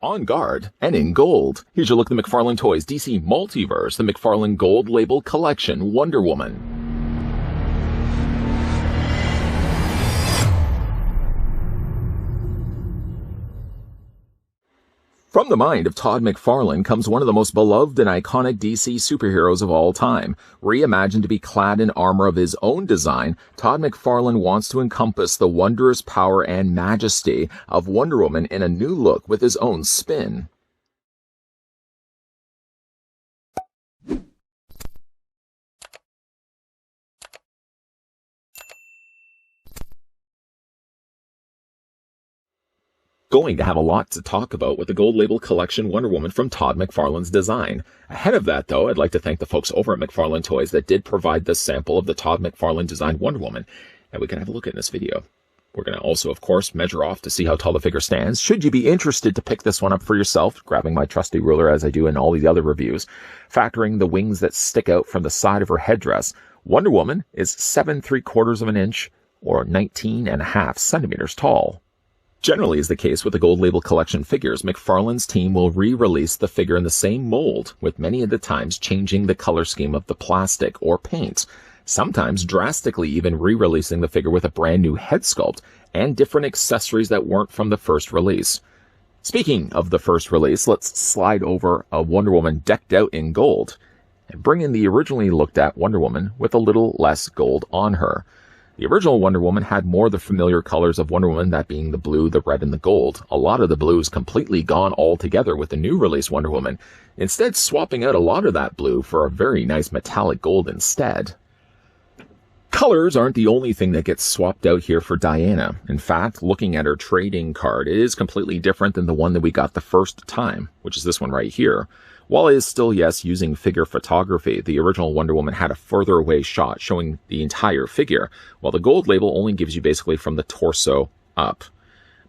on guard, and in gold. Here's your look at the McFarlane Toys DC Multiverse, the McFarlane Gold Label Collection Wonder Woman. From the mind of Todd McFarlane comes one of the most beloved and iconic DC superheroes of all time. Reimagined to be clad in armor of his own design, Todd McFarlane wants to encompass the wondrous power and majesty of Wonder Woman in a new look with his own spin. Going to have a lot to talk about with the Gold Label Collection Wonder Woman from Todd McFarlane's design. Ahead of that, though, I'd like to thank the folks over at McFarlane Toys that did provide this sample of the Todd McFarlane designed Wonder Woman that we can have a look at in this video. We're going to also, of course, measure off to see how tall the figure stands. Should you be interested to pick this one up for yourself, grabbing my trusty ruler as I do in all these other reviews, factoring the wings that stick out from the side of her headdress, Wonder Woman is 7 3/4 of an inch or 19.5 centimeters tall. Generally is the case with the Gold Label Collection figures, McFarlane's team will re-release the figure in the same mold, with many of the times changing the color scheme of the plastic or paint, sometimes drastically even re-releasing the figure with a brand new head sculpt and different accessories that weren't from the first release. Speaking of the first release, let's slide over a Wonder Woman decked out in gold and bring in the originally looked at Wonder Woman with a little less gold on her. The original Wonder Woman had more of the familiar colors of Wonder Woman, that being the blue, the red, and the gold. A lot of the blue is completely gone altogether with the new release Wonder Woman, instead swapping out a lot of that blue for a very nice metallic gold instead. Colors aren't the only thing that gets swapped out here for Diana. In fact, looking at her trading card, it is completely different than the one that we got the first time, which is this one right here. While it is still, yes, using figure photography, the original Wonder Woman had a further away shot showing the entire figure, while the gold label only gives you basically from the torso up.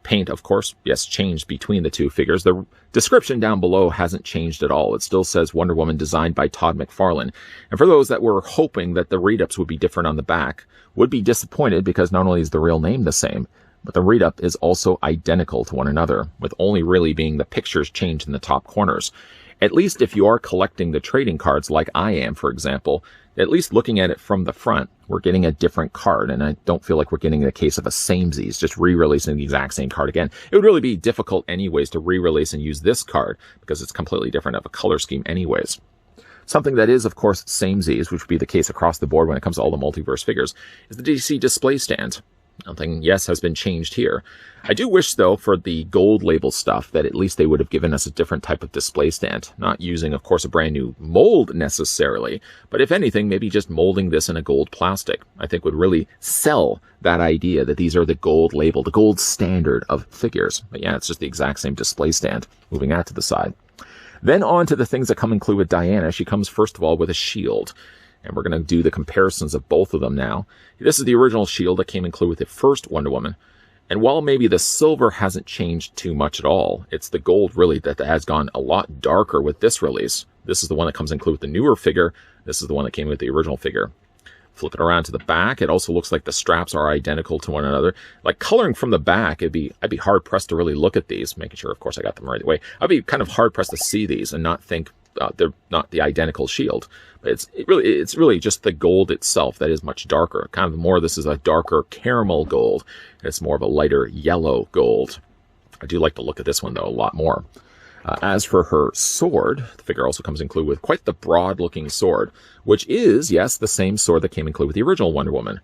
Paint, of course, yes, changed between the two figures. The description down below hasn't changed at all. It still says Wonder Woman designed by Todd McFarlane. And for those that were hoping that the read-ups would be different on the back, would be disappointed because not only is the real name the same, but the read-up is also identical to one another, with only really being the pictures changed in the top corners. At least if you are collecting the trading cards like I am, for example, at least looking at it from the front, we're getting a different card, and I don't feel like we're getting the case of a samesies, just re-releasing the exact same card again. It would really be difficult anyways to re-release and use this card, because it's completely different of a color scheme anyways. Something that is, of course, samesies, which would be the case across the board when it comes to all the multiverse figures, is the DC display stand. Nothing, yes, has been changed here. I do wish, though, for the gold label stuff, that at least they would have given us a different type of display stand. Not using, of course, a brand new mold necessarily, but if anything, maybe just molding this in a gold plastic, I think would really sell that idea that these are the gold label, the gold standard of figures. But yeah, it's just the exact same display stand. Moving that to the side. Then on to the things that come included with Diana. She comes, first of all, with a shield. And we're going to do the comparisons of both of them now. This is the original shield that came included with the first Wonder Woman. And while maybe the silver hasn't changed too much at all, it's the gold really that has gone a lot darker with this release. This is the one that comes included with the newer figure. This is the one that came with the original figure. Flip it around to the back. It also looks like the straps are identical to one another. Like coloring from the back, I'd be hard pressed to really look at these, making sure, of course, I got them right away. I'd be kind of hard pressed to see these and not think they're not the identical shield. But it's really just the gold itself that is much darker. Kind of more, this is a darker caramel gold. It's more of a lighter yellow gold. I do like the look of this one, though, a lot more. As for her sword, the figure also comes included with quite the broad-looking sword, which is, yes, the same sword that came included with the original Wonder Woman.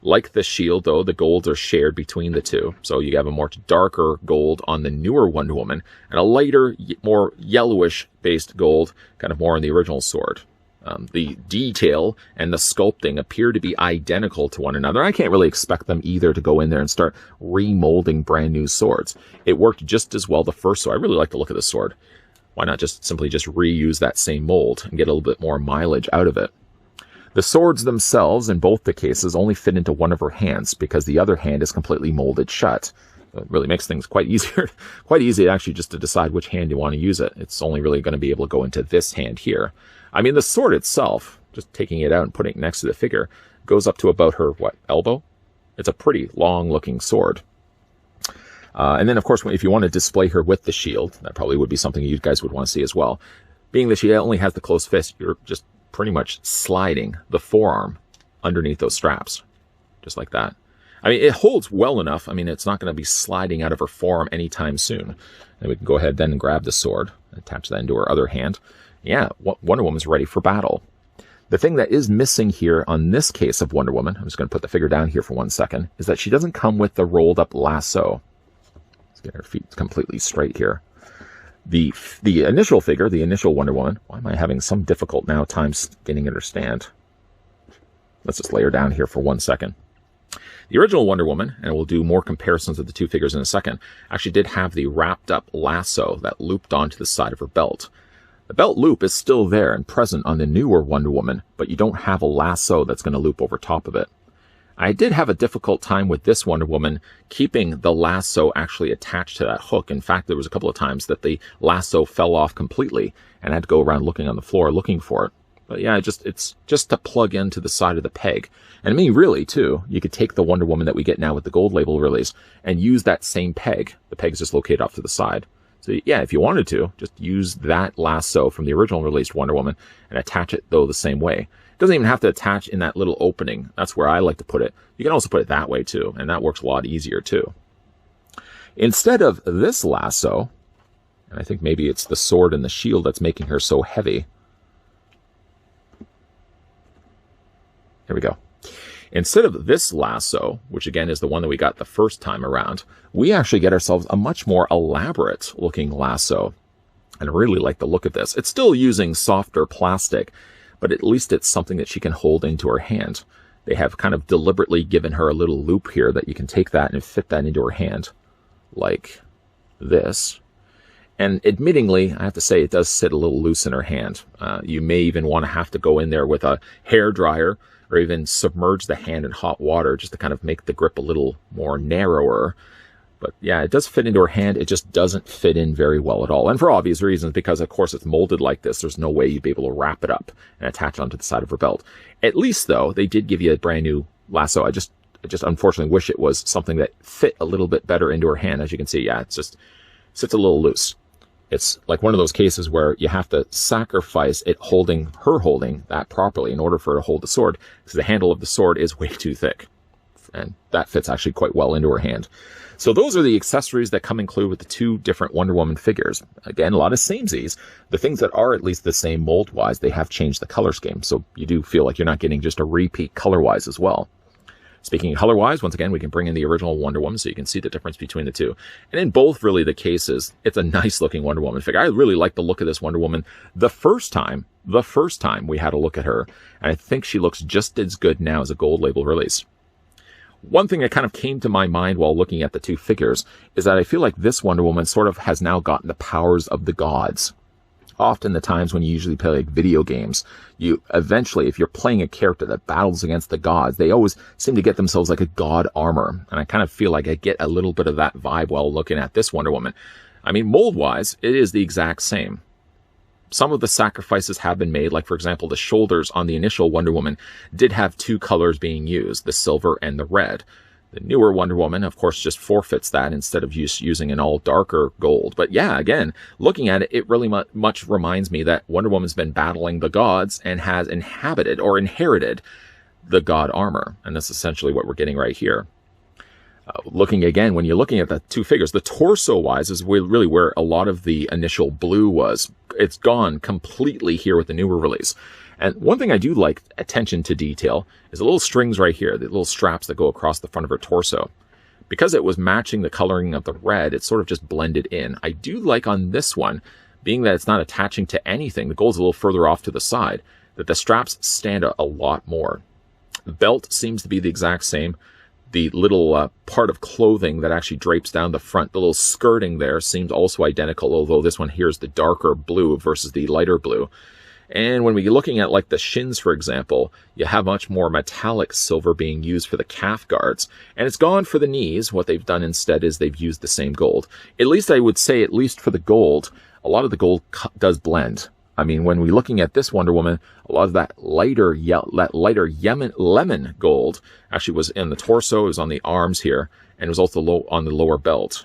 Like the shield, though, the golds are shared between the two. So you have a more darker gold on the newer Wonder Woman, and a lighter, more yellowish-based gold, kind of more on the original sword. The detail and the sculpting appear to be identical to one another. I can't really expect them either to go in there and start remolding brand new swords. It worked just as well the first sword. I really like the look of the sword. Why not just simply reuse that same mold and get a little bit more mileage out of it? The swords themselves, in both the cases, only fit into one of her hands because the other hand is completely molded shut. It really makes things quite easy actually just to decide which hand you want to use it. It's only really going to be able to go into this hand here. I mean, the sword itself, just taking it out and putting it next to the figure, goes up to about her, elbow? It's a pretty long-looking sword. And then, of course, if you want to display her with the shield, that probably would be something you guys would want to see as well. Being that she only has the closed fist, you're just pretty much sliding the forearm underneath those straps, just like that. I mean, it holds well enough. I mean, it's not going to be sliding out of her forearm anytime soon. And we can go ahead then and grab the sword, attach that into her other hand. Yeah, Wonder Woman's ready for battle. The thing that is missing here on this case of Wonder Woman, I'm just going to put the figure down here for 1 second, is that she doesn't come with the rolled up lasso. Let's get her feet completely straight here. The initial figure, the initial Wonder Woman, why am I having some difficult now times getting her to stand? Let's just lay her down here for 1 second. The original Wonder Woman, and we'll do more comparisons of the two figures in a second, actually did have the wrapped up lasso that looped onto the side of her belt. The belt loop is still there and present on the newer Wonder Woman, but you don't have a lasso that's going to loop over top of it. I did have a difficult time with this Wonder Woman keeping the lasso actually attached to that hook. In fact, there was a couple of times that the lasso fell off completely and I had to go around looking on the floor looking for it. But yeah, it's just to plug into the side of the peg. And I mean, really, too, you could take the Wonder Woman that we get now with the gold label release and use that same peg. The peg's just located off to the side. So yeah, if you wanted to, just use that lasso from the original released Wonder Woman and attach it, though, the same way. It doesn't even have to attach in that little opening. That's where I like to put it. You can also put it that way, too, and that works a lot easier, too. Instead of this lasso, and I think maybe it's the sword and the shield that's making her so heavy. Here we go. Instead of this lasso, which again is the one that we got the first time around, we actually get ourselves a much more elaborate looking lasso. And I really like the look of this. It's still using softer plastic, but at least it's something that she can hold into her hand. They have kind of deliberately given her a little loop here that you can take that and fit that into her hand like this. And admittingly, I have to say it does sit a little loose in her hand. You may even want to have to go in there with a hair dryer or even submerge the hand in hot water just to kind of make the grip a little more narrower. But yeah, it does fit into her hand. It just doesn't fit in very well at all. And for obvious reasons, because of course it's molded like this, there's no way you'd be able to wrap it up and attach it onto the side of her belt. At least though, they did give you a brand new lasso. I just unfortunately wish it was something that fit a little bit better into her hand. As you can see, yeah, it's just sits a little loose. It's like one of those cases where you have to sacrifice it holding that properly in order for her to hold the sword, because the handle of the sword is way too thick. And that fits actually quite well into her hand. So those are the accessories that come included with the two different Wonder Woman figures. Again, a lot of samesies. The things that are at least the same mold-wise, they have changed the color scheme. So you do feel like you're not getting just a repeat color-wise as well. Speaking of color-wise, once again, we can bring in the original Wonder Woman so you can see the difference between the two. And in both, really, the cases, it's a nice-looking Wonder Woman figure. I really like the look of this Wonder Woman the first time we had a look at her. And I think she looks just as good now as a gold label release. One thing that kind of came to my mind while looking at the two figures is that I feel like this Wonder Woman sort of has now gotten the powers of the gods. Often the times when you usually play like video games, you eventually, if you're playing a character that battles against the gods, they always seem to get themselves like a god armor. And I kind of feel like I get a little bit of that vibe while looking at this Wonder Woman. I mean, mold-wise, it is the exact same. Some of the sacrifices have been made, like for example, the shoulders on the initial Wonder Woman did have two colors being used, the silver and the red. The newer Wonder Woman, of course, just forfeits that instead of using an all darker gold. But yeah, again, looking at it, it really much reminds me that Wonder Woman's been battling the gods and has inhabited or inherited the god armor. And that's essentially what we're getting right here. Looking again, when you're looking at the two figures, the torso-wise is really where a lot of the initial blue was. It's gone completely here with the newer release. And one thing I do like attention to detail is the little strings right here, the little straps that go across the front of her torso. Because it was matching the coloring of the red, it sort of just blended in. I do like on this one, being that it's not attaching to anything, the gold's a little further off to the side, that the straps stand out a lot more. The belt seems to be the exact same. The little part of clothing that actually drapes down the front, the little skirting there, seems also identical, although this one here is the darker blue versus the lighter blue. And when we're looking at like the shins, for example, you have much more metallic silver being used for the calf guards. And it's gone for the knees. What they've done instead is they've used the same gold. At least I would say, at least for the gold, a lot of the gold does blend. I mean, when we're looking at this Wonder Woman, a lot of that lighter lemon gold actually was in the torso, it was on the arms here, and it was also on the lower belt.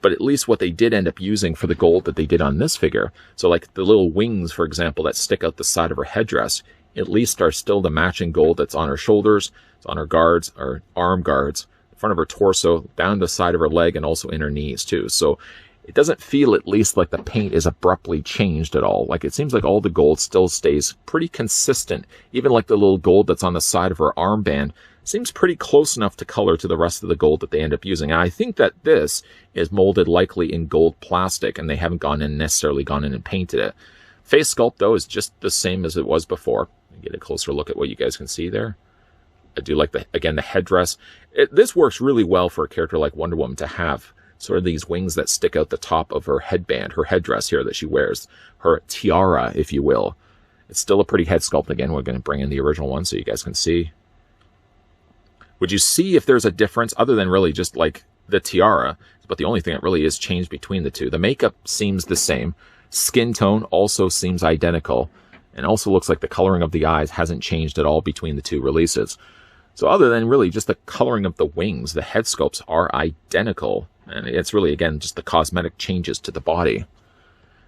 But at least what they did end up using for the gold that they did on this figure, so like the little wings, for example, that stick out the side of her headdress, at least are still the matching gold that's on her shoulders, it's on her guards, or arm guards, in front of her torso, down the side of her leg, and also in her knees too. So it doesn't feel at least like the paint is abruptly changed at all. Like it seems like all the gold still stays pretty consistent. Even like the little gold that's on the side of her armband seems pretty close enough to color to the rest of the gold that they end up using. And I think that this is molded likely in gold plastic, and they haven't necessarily gone in and painted it. Face sculpt, though, is just the same as it was before. Get a closer look at what you guys can see there. I do like, the headdress. This works really well for a character like Wonder Woman to have sort of these wings that stick out the top of her headband, her headdress here that she wears, her tiara, if you will. It's still a pretty head sculpt. Again, we're going to bring in the original one so you guys can see. Would you see if there's a difference other than really just like the tiara? But the only thing that really is changed between the two. The makeup seems the same. Skin tone also seems identical. And also looks like the coloring of the eyes hasn't changed at all between the two releases. So other than really just the coloring of the wings, the head sculpts are identical. And it's really, again, just the cosmetic changes to the body.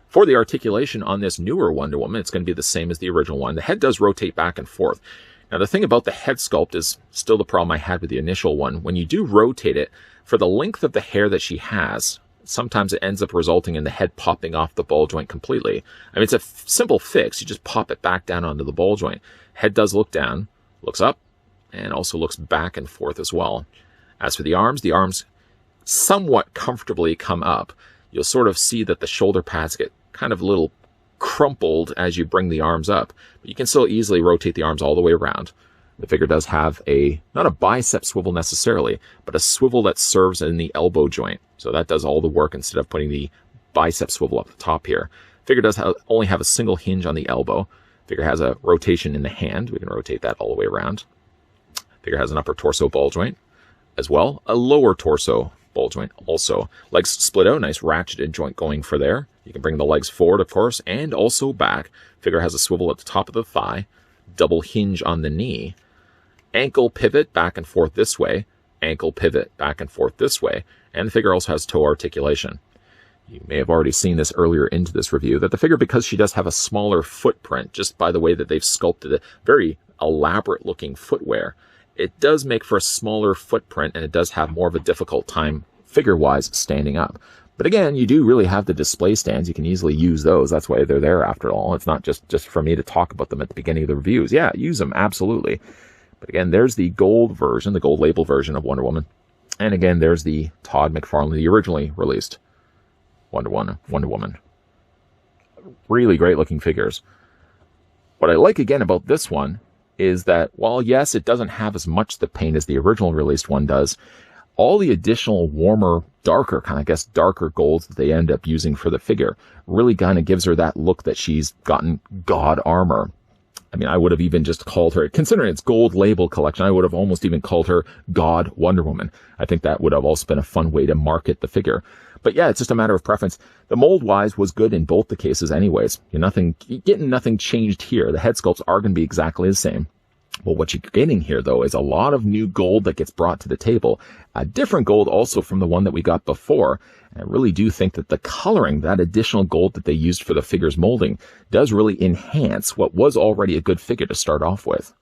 For the articulation on this newer Wonder Woman, it's going to be the same as the original one. The head does rotate back and forth. Now, the thing about the head sculpt is still the problem I had with the initial one. When you do rotate it, for the length of the hair that she has, sometimes it ends up resulting in the head popping off the ball joint completely. I mean, it's a simple fix. You just pop it back down onto the ball joint. Head does look down, looks up, and also looks back and forth as well. As for the arms somewhat comfortably come up. You'll sort of see that the shoulder pads get kind of a little crumpled as you bring the arms up, but you can still easily rotate the arms all the way around. The figure does have not a bicep swivel necessarily, but a swivel that serves in the elbow joint. So that does all the work instead of putting the bicep swivel up the top here. Figure does only have a single hinge on the elbow. Figure has a rotation in the hand. We can rotate that all the way around. Figure has an upper torso ball joint as well, a lower torso ball joint also. Legs split out, nice ratcheted joint going for there. You can bring the legs forward, of course, and also back. Figure has a swivel at the top of the thigh, double hinge on the knee, ankle pivot back and forth this way, ankle pivot back and forth this way, and the figure also has toe articulation. You may have already seen this earlier into this review, that the figure, because she does have a smaller footprint, just by the way that they've sculpted a very elaborate looking footwear, it does make for a smaller footprint, and it does have more of a difficult time figure-wise standing up. But again, you do really have the display stands. You can easily use those. That's why they're there after all. It's not just for me to talk about them at the beginning of the reviews. Yeah, use them, absolutely. But again, there's the gold version, the gold label version of Wonder Woman. And again, there's the Todd McFarlane, the originally released Wonder Woman. Really great looking figures. What I like again about this one is that while yes, it doesn't have as much the paint as the original released one does, all the additional warmer, darker golds that they end up using for the figure really kind of gives her that look that she's gotten God armor. I mean, I would have even just called her, considering it's gold label collection, I would have almost even called her God Wonder Woman. I think that would have also been a fun way to market the figure. But yeah, it's just a matter of preference. The mold-wise was good in both the cases anyways. You're getting nothing changed here. The head sculpts are going to be exactly the same. Well, what you're getting here, though, is a lot of new gold that gets brought to the table. A different gold also from the one that we got before. And I really do think that the coloring, that additional gold that they used for the figure's molding, does really enhance what was already a good figure to start off with.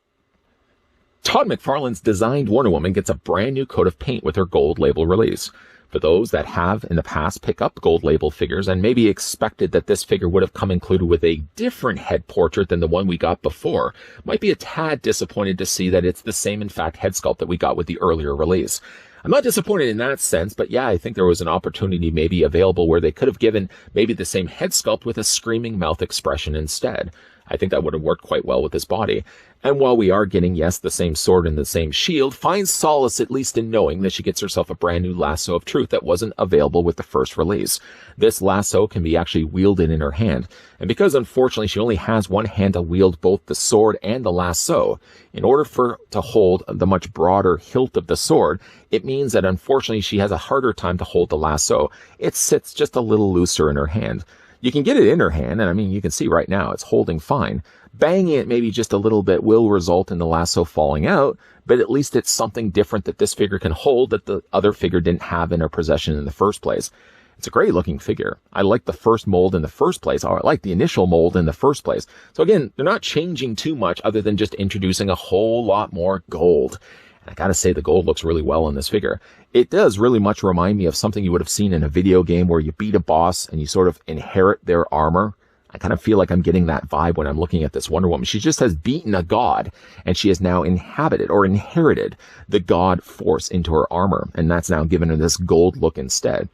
Todd McFarlane's designed Wonder Woman gets a brand new coat of paint with her gold label release. For those that have in the past picked up gold label figures and maybe expected that this figure would have come included with a different head portrait than the one we got before, might be a tad disappointed to see that it's the same, in fact, head sculpt that we got with the earlier release. I'm not disappointed in that sense, but yeah, I think there was an opportunity maybe available where they could have given maybe the same head sculpt with a screaming mouth expression instead. I think that would have worked quite well with this body. And while we are getting, yes, the same sword and the same shield, find solace at least in knowing that she gets herself a brand new Lasso of Truth that wasn't available with the first release. This lasso can be actually wielded in her hand. And because unfortunately she only has one hand to wield both the sword and the lasso, in order for her to hold the much broader hilt of the sword, it means that unfortunately she has a harder time to hold the lasso. It sits just a little looser in her hand. You can get it in her hand, and I mean, you can see right now it's holding fine. Banging it maybe just a little bit will result in the lasso falling out, but at least it's something different that this figure can hold that the other figure didn't have in her possession in the first place. It's a great looking figure. I like the first mold in the first place. Or I like the initial mold in the first place. So again, they're not changing too much other than just introducing a whole lot more gold. And I gotta say, the gold looks really well in this figure. It does really much remind me of something you would have seen in a video game where you beat a boss and you sort of inherit their armor. I kind of feel like I'm getting that vibe when I'm looking at this Wonder Woman. She just has beaten a god, and she has now inhabited or inherited the god force into her armor, and that's now given her this gold look instead.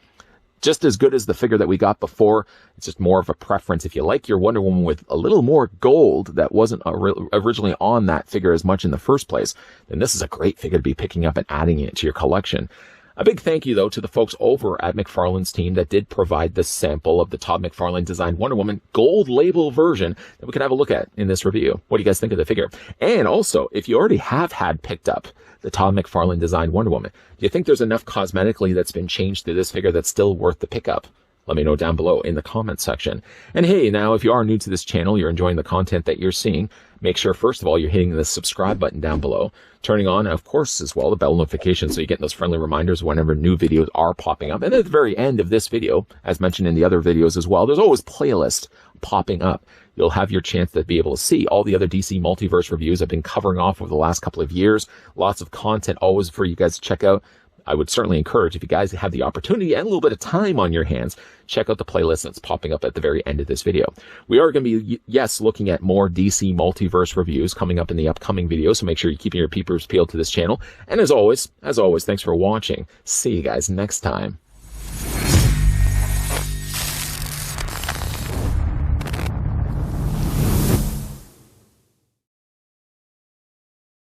Just as good as the figure that we got before. It's just more of a preference. If you like your Wonder Woman with a little more gold that wasn't originally on that figure as much in the first place, then this is a great figure to be picking up and adding it to your collection. A big thank you, though, to the folks over at McFarlane's team that did provide this sample of the Todd McFarlane designed Wonder Woman gold label version that we can have a look at in this review. What do you guys think of the figure? And also, if you already have had picked up the Todd McFarlane designed Wonder Woman, do you think there's enough cosmetically that's been changed to this figure that's still worth the pickup? Let me know down below in the comments section. And hey, now, if you are new to this channel, you're enjoying the content that you're seeing, make sure, first of all, you're hitting the subscribe button down below, turning on, of course, as well, the bell notification so you get those friendly reminders whenever new videos are popping up. And at the very end of this video, as mentioned in the other videos as well, there's always playlists popping up. You'll have your chance to be able to see all the other DC Multiverse reviews I've been covering off over the last couple of years. Lots of content always for you guys to check out. I would certainly encourage, if you guys have the opportunity and a little bit of time on your hands, check out the playlist that's popping up at the very end of this video. We are going to be, yes, looking at more DC Multiverse reviews coming up in the upcoming videos, so make sure you're keeping your peepers peeled to this channel. And as always, thanks for watching. See you guys next time.